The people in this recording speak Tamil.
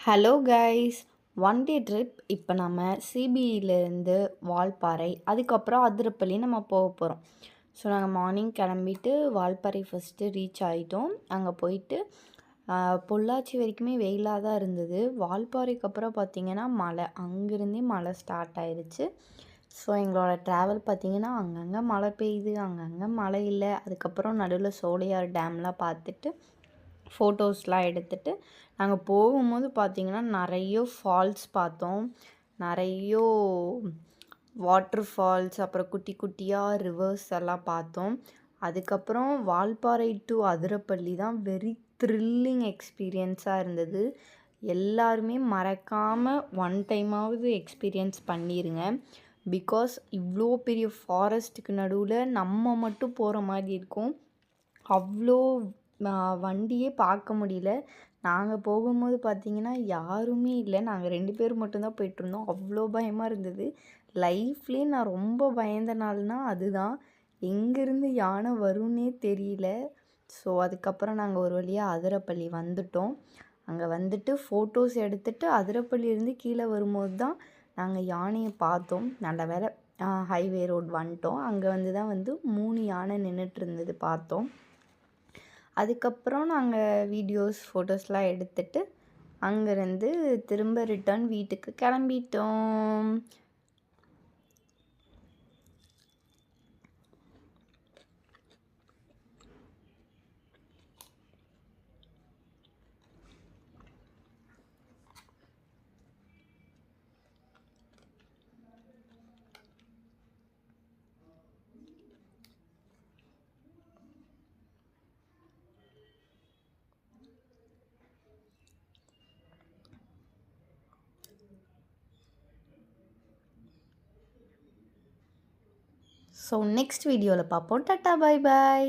Hello guys, one day trip. இப்போ நம்ம சிபிஇலேருந்து வால்பாறை, அதுக்கப்புறம் அதிரப்பள்ளி நம்ம போக போகிறோம். ஸோ நாங்கள் மார்னிங் கிளம்பிட்டு வால்பாறை ஃபஸ்ட்டு ரீச் ஆகிட்டோம். அங்கே போயிட்டு பொள்ளாச்சி வரைக்குமே வெயிலாக தான் இருந்தது. வால்பாறைக்கு அப்புறம் பார்த்திங்கன்னா மழை, அங்கேருந்தே மழை ஸ்டார்ட் ஆயிடுச்சு. ஸோ எங்களோட ட்ராவல் பார்த்திங்கன்னா அங்கங்கே மழை பெய்யுது, அங்கங்கே மழை இல்லை. அதுக்கப்புறம் நடுவில் சோலையார் டேம்லாம் பார்த்துட்டு ஃபோட்டோஸ்லாம் எடுத்துகிட்டு நாங்கள் போகும்போது பார்த்திங்கன்னா நிறைய ஃபால்ஸ் பார்த்தோம். நிறைய வாட்டர் ஃபால்ஸ், அப்புறம் குட்டி குட்டியாக ரிவர்ஸ் எல்லாம் பார்த்தோம். அதுக்கப்புறம் வால்பாறை டு அதிரப்பள்ளி தான் வெரி த்ரில்லிங் எக்ஸ்பீரியன்ஸாக இருந்தது. எல்லாருமே மறக்காமல் ஒன் டைமாவது எக்ஸ்பீரியன்ஸ் பண்ணிடுங்க. பிகாஸ் இவ்வளோ பெரிய ஃபாரஸ்ட்டுக்கு நடுவில் நம்ம மட்டும் போகிற மாதிரி இருக்கும். அவ்வளோ வண்டியே பார்க்க முடியல. நாங்கள் போகும்போது பார்த்திங்கன்னா யாருமே இல்லை. நாங்கள் 2 பேர் மட்டும்தான் போயிட்டுருந்தோம். அவ்வளோ பயமாக இருந்தது. லைஃப்லேயே நான் ரொம்ப பயந்த நாள்னால் அதுதான். எங்கேருந்து யானை வரும்னே தெரியல. ஸோ அதுக்கப்புறம் நாங்கள் ஒரு வழியாக அதிரப்பள்ளி வந்துட்டோம். அங்கே வந்துட்டு ஃபோட்டோஸ் எடுத்துகிட்டு அதிரப்பள்ளியிலேருந்து கீழே வரும்போது தான் நாங்கள் யானையை பார்த்தோம். நல்ல வேளை ஹைவே ரோடு வந்துட்டோம். அங்கே வந்து தான் 3 யானை நின்றுட்டு இருந்தது பார்த்தோம். அதுக்கப்புறம் நாங்கள் வீடியோஸ் ஃபோட்டோஸ்லாம் எடுத்துகிட்டு அங்கேருந்து திரும்ப ரிட்டர்ன் வீட்டுக்கு கிளம்பிட்டோம். ஸோ நெக்ஸ்ட் வீடியோவில் பார்ப்போம். Tata, bye bye.